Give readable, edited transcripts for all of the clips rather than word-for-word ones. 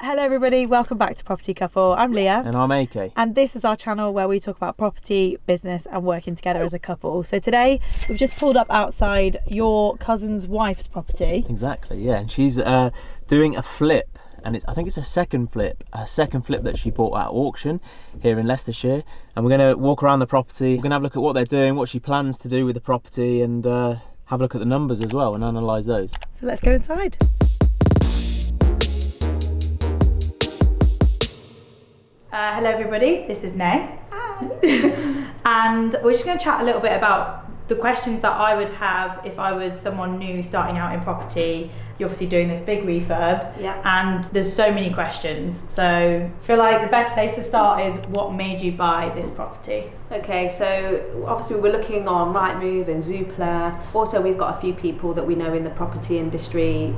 Hello everybody, welcome back to Property Couple. I'm Lia. And I'm AK. And this is our channel where we talk about property, business and working together as a couple. So today we've just pulled up outside your cousin's wife's property. Exactly, yeah. And she's doing a flip. And I think it's a second flip that she bought at auction here in Leicestershire. And we're going to walk around the property. We're going to have a look at what they're doing, what she plans to do with the property, and have a look at the numbers as well and analyse those. So let's go inside. Hello everybody, this is Nay. Hi. And we're just going to chat a little bit about the questions that I would have if I was someone new starting out in property. You're obviously doing this big refurb, and there's so many questions. So I feel like the best place to start is what made you buy this property? Okay, so obviously we're looking on Rightmove and Zoopla. Also, we've got a few people that we know in the property industry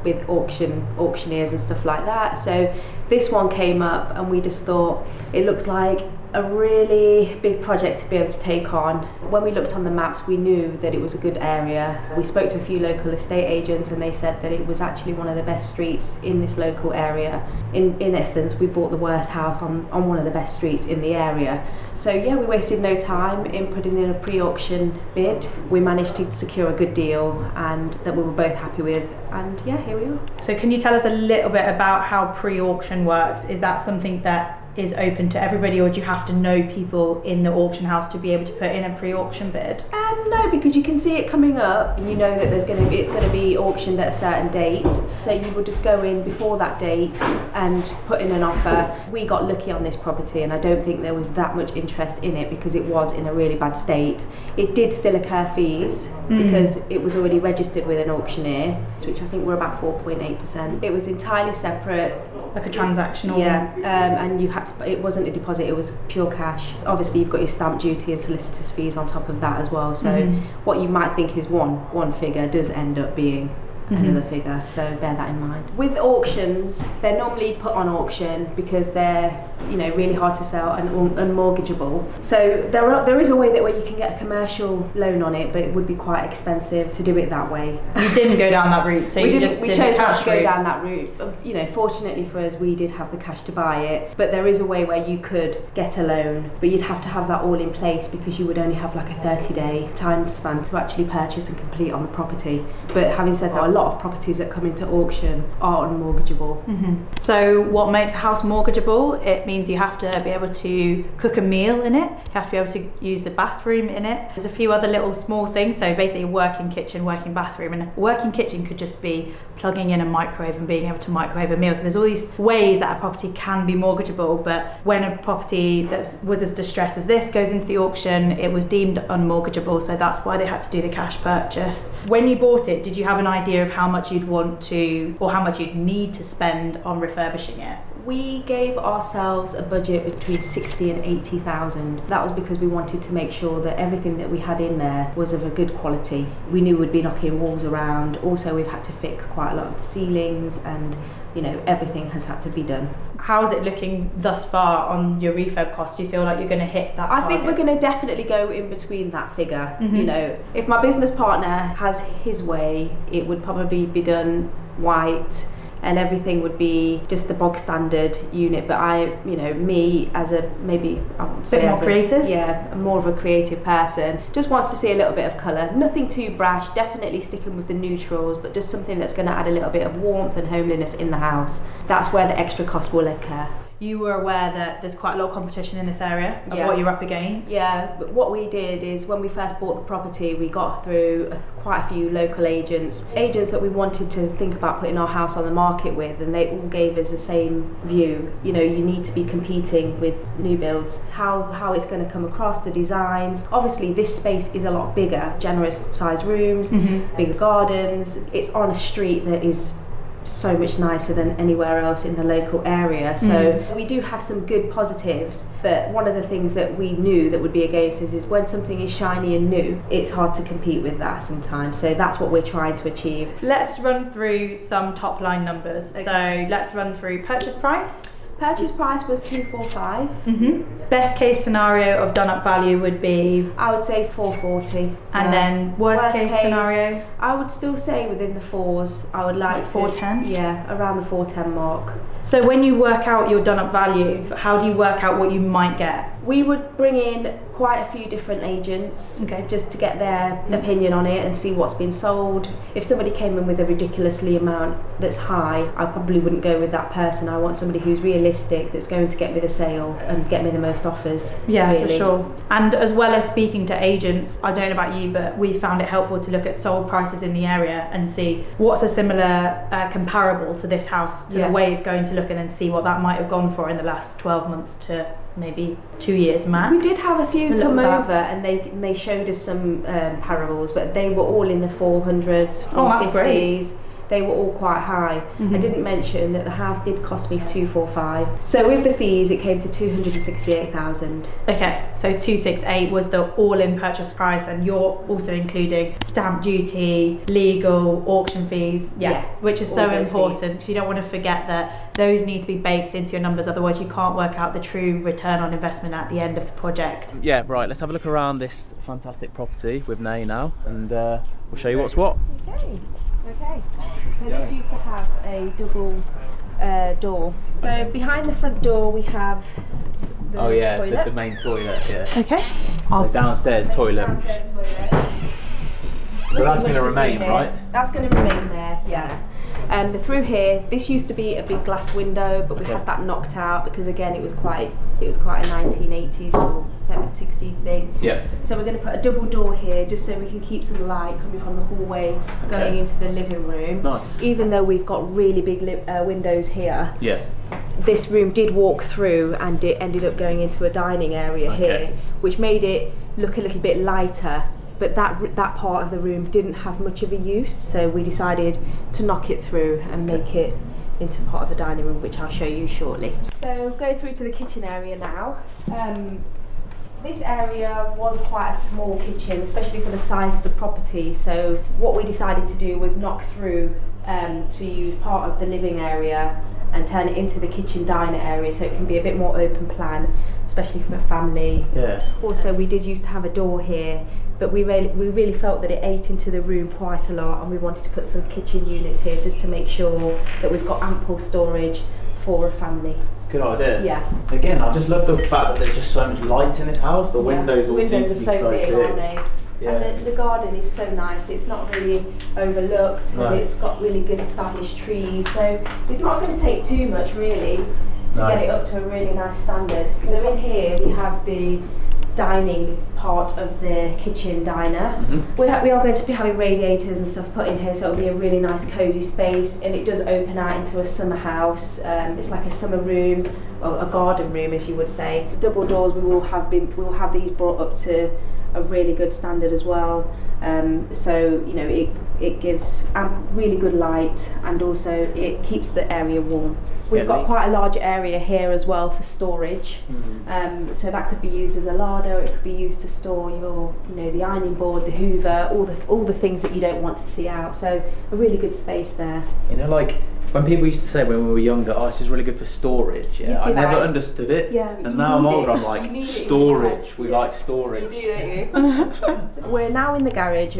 with auctioneers and stuff like that. So this one came up and we just thought it looks like a really big project to be able to take on. When we looked on the maps, we knew that it was a good area. We spoke to a few local estate agents and they said that it was actually one of the best streets in this local area. In essence, we bought the worst house on one of the best streets in the area. So yeah, we wasted no time in putting in a pre-auction bid. We managed to secure a good deal and that we were both happy with, and yeah, here we are. So can you tell us a little bit about how pre-auction works? Is that something that is open to everybody, or do you have to know people in the auction house to be able to put in a pre-auction bid? No, because you can see it coming up and you know that it's going to be auctioned at a certain date. So you would just go in before that date and put in an offer. We got lucky on this property and I don't think there was that much interest in it because it was in a really bad state. It did still incur fees because it was already registered with an auctioneer, which I think were about 4.8%. It was entirely separate. Like a transactional? Yeah, and you had to, it wasn't a deposit, it was pure cash. So obviously you've got your stamp duty and solicitor's fees on top of that as well. So what you might think is one figure does end up being another figure, so bear that in mind. With auctions, they're normally put on auction because they're really hard to sell and unmortgageable. So there is a way that where you can get a commercial loan on it, but it would be quite expensive to do it that way. You didn't go down that route, so we chose not to go down that route. Fortunately for us, we did have the cash to buy it, but there is a way where you could get a loan, but you'd have to have that all in place because you would only have like a 30-day time span to actually purchase and complete on the property. But having said that, a lot of properties that come into auction are unmortgageable. So what makes a house mortgageable? It means you have to be able to cook a meal in it, you have to be able to use the bathroom in it. There's a few other little small things, so basically a working kitchen, working bathroom, and a working kitchen could just be plugging in a microwave and being able to microwave a meal. So there's all these ways that a property can be mortgageable, but when a property that was as distressed as this goes into the auction, it was deemed unmortgageable, so that's why they had to do the cash purchase. When you bought it, did you have an idea of how much you'd want to, or how much you'd need to spend on refurbishing it? We gave ourselves a budget between 60 and 80,000. That was because we wanted to make sure that everything that we had in there was of a good quality. We knew we'd be knocking walls around. Also, we've had to fix quite a lot of the ceilings and everything has had to be done. How is it looking thus far on your refurb cost? Do you feel like you're going to hit that target? I think we're going to definitely go in between that figure. If my business partner has his way, it would probably be done white and everything would be just the bog standard unit, but me as a more creative? Yeah, I'm more of a creative person, just wants to see a little bit of colour, nothing too brash, definitely sticking with the neutrals, but just something that's going to add a little bit of warmth and homeliness in the house. That's where the extra cost will occur. You were aware that there's quite a lot of competition in this area of what you're up against? Yeah, but what we did is when we first bought the property, we got through quite a few local agents that we wanted to think about putting our house on the market with, and they all gave us the same view. You need to be competing with new builds, how it's going to come across, the designs. Obviously this space is a lot bigger, generous sized rooms, bigger gardens. It's on a street that is so much nicer than anywhere else in the local area. So we do have some good positives, but one of the things that we knew that would be against us is when something is shiny and new, it's hard to compete with that sometimes. So that's what we're trying to achieve. Let's run through some top line numbers. Okay. So let's run through purchase price. Purchase price was 245. Best case scenario of done up value would be? I would say 440. And then worst case scenario? I would still say within the fours. I would like 410? Yeah, around the 410 mark. So when you work out your done up value, how do you work out what you might get? We would bring in quite a few different agents, just to get their opinion on it and see what's been sold. If somebody came in with a ridiculously amount that's high, I probably wouldn't go with that person. I want somebody who's realistic, that's going to get me the sale and get me the most offers. Yeah, really. for sure. And as well as speaking to agents, I don't know about you, but we found it helpful to look at sold prices in the area and see what's a similar comparable to this house, to the way it's going to look, and then see what that might have gone for in the last 12 months to maybe 2 years max. We did have a few come over and they showed us some parables, but they were all in the 400s, 450s. Oh, that's great. They were all quite high. I didn't mention that the house did cost me 245. So with the fees, it came to 268,000. Okay, so 268 was the all-in purchase price, and you're also including stamp duty, legal, auction fees, which is so important. Fees. You don't want to forget that those need to be baked into your numbers, otherwise you can't work out the true return on investment at the end of the project. Yeah, right, let's have a look around this fantastic property with Nay now, and we'll show you what's what. Okay, so this used to have a double door. So behind the front door we have the toilet. The main toilet, Okay. The downstairs toilet. Downstairs toilet. So that's going to remain, right? That's going to remain there, yeah. Through here, this used to be a big glass window, but we had that knocked out because again it was quite a 1980s or 60s thing. Yeah. So we're going to put a double door here just so we can keep some light coming from the hallway going into the living room. Nice. Even though we've got really big windows here. Yeah. This room did walk through and it ended up going into a dining area here, which made it look a little bit lighter. But that part of the room didn't have much of a use, so we decided to knock it through and make it into part of the dining room, which I'll show you shortly. So go through to the kitchen area now. This area was quite a small kitchen, especially for the size of the property, so what we decided to do was knock through to use part of the living area and turn it into the kitchen diner area so it can be a bit more open plan, especially for a family. Yeah. Also, we did used to have a door here, but we really felt that it ate into the room quite a lot, and we wanted to put some kitchen units here just to make sure that we've got ample storage for a family. Good idea. Yeah. Again, I just love the fact that there's just so much light in this house. The windows all seem to be so big, clear. aren't they? Yeah. And the garden is so nice. It's not really overlooked. No. It's got really good established trees, so it's not going to take too much really to get it up to a really nice standard. So in here we have the dining part of the kitchen diner. We are going to be having radiators and stuff put in here, so it'll be a really nice cosy space, and it does open out into a summer house. It's like a summer room, or a garden room as you would say. Double doors, we will have these brought up to a really good standard as well. So you know, it gives really good light, and also it keeps the area warm. We've got quite a large area here as well for storage, so that could be used as a larder. It could be used to store your, the ironing board, the Hoover, all the things that you don't want to see out. So a really good space there. Like when people used to say when we were younger, "Oh, this is really good for storage." Yeah, I never understoed it. Yeah, and now I'm older, I'm like, storage. We like storage. You do, don't you? We're now in the garage.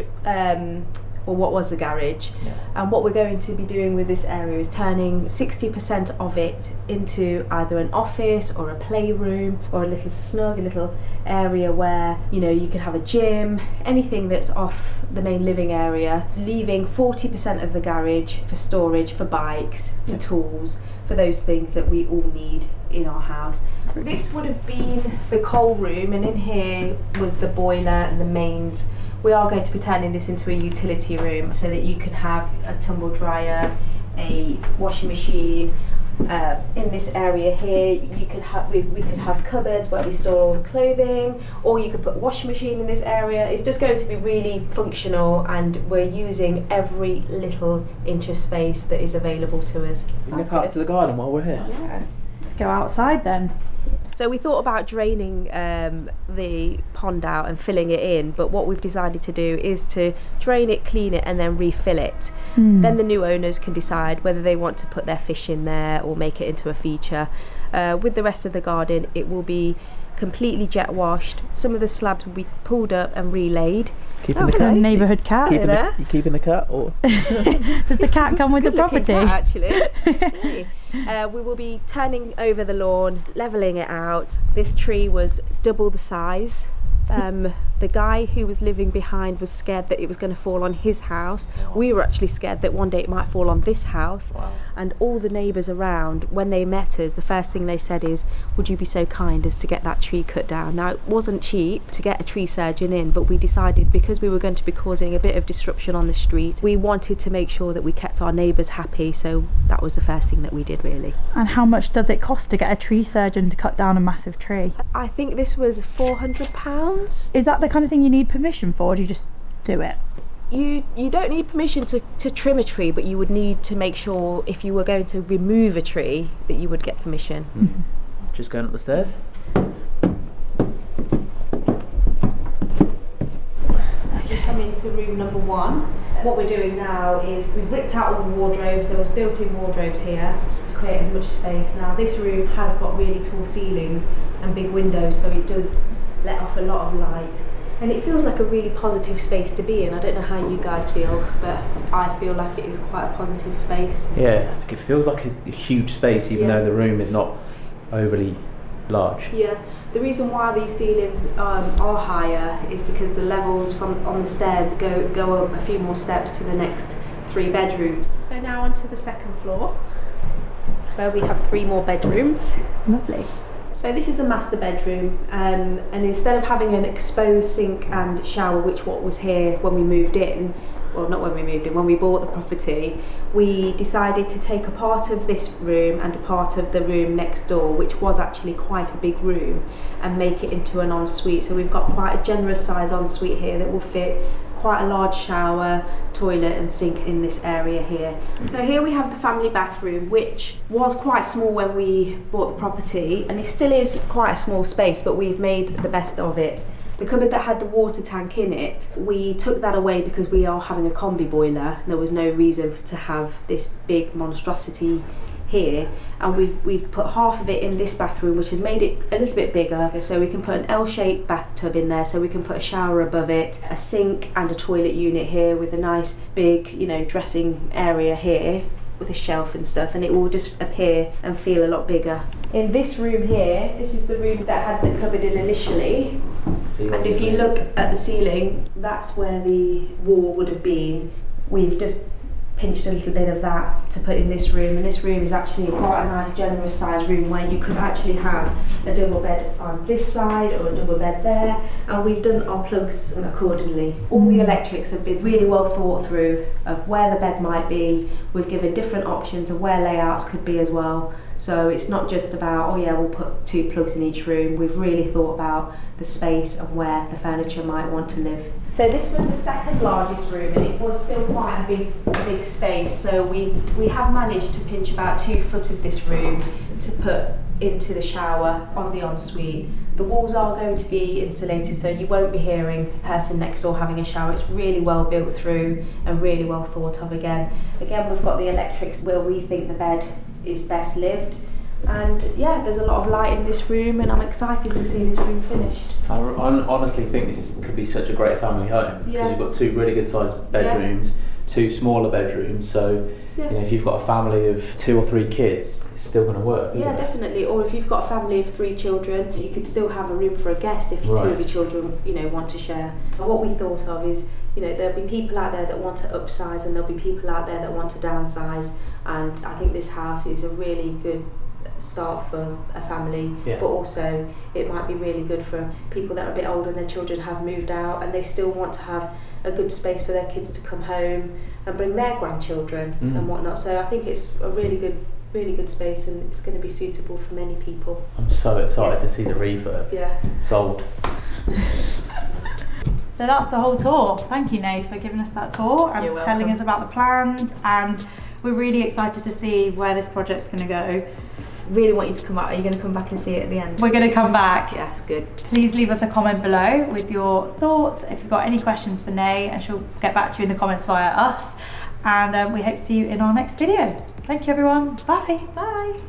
Or what was the garage, and what we're going to be doing with this area is turning 60% of it into either an office or a playroom or a little area where you could have a gym, anything that's off the main living area, leaving 40% of the garage for storage, for bikes, for tools, for those things that we all need in our house. This would have been the coal room, and in here was the boiler and the mains. We are going to be turning this into a utility room so that you can have a tumble dryer, a washing machine. In this area here, we could have cupboards where we store all the clothing, or you could put a washing machine in this area. It's just going to be really functional, and we're using every little inch of space that is available to us. Let's go out to the garden while we're here. Yeah. Let's go outside then. So we thought about draining the pond out and filling it in, but what we've decided to do is to drain it, clean it, and then refill it. Then the new owners can decide whether they want to put their fish in there or make it into a feature. With the rest of the garden, it will be completely jet washed. Some of the slabs will be pulled up and relaid. Keeping the cat? Neighbourhood cat. You keeping the cat, or does the cat come with the property? Cat, actually. We will be turning over the lawn, levelling it out. This tree was double the size. The guy who was living behind was scared that it was going to fall on his house. Wow. We were actually scared that one day it might fall on this house. Wow. And all the neighbours around, when they met us, the first thing they said is, would you be so kind as to get that tree cut down? Now, it wasn't cheap to get a tree surgeon in, but we decided because we were going to be causing a bit of disruption on the street, we wanted to make sure that we kept our neighbours happy, so that was the first thing that we did, really. And how much does it cost to get a tree surgeon to cut down a massive tree? I think this was £400. Is that the kind of thing you need permission for, or do you just do it? You don't need permission to trim a tree, but you would need to make sure if you were going to remove a tree that you would get permission. Just going up the stairs. We come into room number 1. What we're doing now is we've ripped out all the wardrobes. There was built-in wardrobes here to create as much space. Now this room has got really tall ceilings and big windows, so it does let off a lot of light. And it feels like a really positive space to be in. I don't know how you guys feel, but I feel like it is quite a positive space. Yeah, it feels like a huge space, even though the room is not overly large. Yeah, the reason why these ceilings are higher is because the levels from on the stairs go up a few more steps to the next 3 bedrooms. So now onto the second floor, where we have 3 more bedrooms. Lovely. So this is the master bedroom, and instead of having an exposed sink and shower, which what was here when we moved in, well, not when we moved in, when we bought the property, we decided to take a part of this room and a part of the room next door, which was actually quite a big room, and make it into an ensuite. So we've got quite a generous size ensuite here that will fit quite a large shower, toilet and sink in this area here. So here we have the family bathroom, which was quite small when we bought the property, and it still is quite a small space, but we've made the best of it. The cupboard that had the water tank in it, we took that away because we are having a combi boiler. There was no reason to have this big monstrosity here, and we've put half of it in this bathroom, which has made it a little bit bigger, so we can put an L-shaped bathtub in there, so we can put a shower above it, a sink and a toilet unit here with a nice big, you know, dressing area here with a shelf and stuff, and it will just appear and feel a lot bigger. In this room here, this is the room that had the cupboard in initially, and if you look at the ceiling, that's where the wall would have been. We've just pinched a little bit of that to put in this room, and this room is actually quite a nice generous size room where you could actually have a double bed on this side or a double bed there, and we've done our plugs accordingly. All the electrics have been really well thought through of where the bed might be. We've given different options of where layouts could be as well, so it's not just about, oh yeah, we'll put 2 plugs in each room. We've really thought about the space and where the furniture might want to live. So this was the second largest room, and it was still quite a big space, so we have managed to pinch about 2 foot of this room to put into the shower of the ensuite. The walls are going to be insulated, so you won't be hearing the person next door having a shower. It's really well built through and really well thought of. Again, we've got the electrics where we think the bed is best lived. And yeah, there's a lot of light in this room, and I'm excited to see this room finished. I honestly think this could be such a great family home, because you've got 2 really good sized bedrooms, 2 smaller bedrooms, so you know, if you've got a family of 2 or 3 kids, it's still going to work, isn't it? Definitely. Or if you've got a family of 3 children, you could still have a room for a guest if 2 of your children, you know, want to share. And what we thought of is, you know, there'll be people out there that want to upsize, and there'll be people out there that want to downsize, and I think this house is a really good start for a family, but also it might be really good for people that are a bit older and their children have moved out and they still want to have a good space for their kids to come home and bring their grandchildren and whatnot. So I think it's a really good space, and it's going to be suitable for many people. I'm so excited to see the refurb. Sold. So that's the whole tour. Thank you, Nate, for giving us that tour and for telling us about the plans, and we're really excited to see where this project's going to go. Really want you to come out. Are you going to come back and see it at the end? We're going to come back. Yes, good. Please leave us a comment below with your thoughts. If you've got any questions for Nay, and she'll get back to you in the comments via us. And we hope to see you in our next video. Thank you, everyone. Bye. Bye.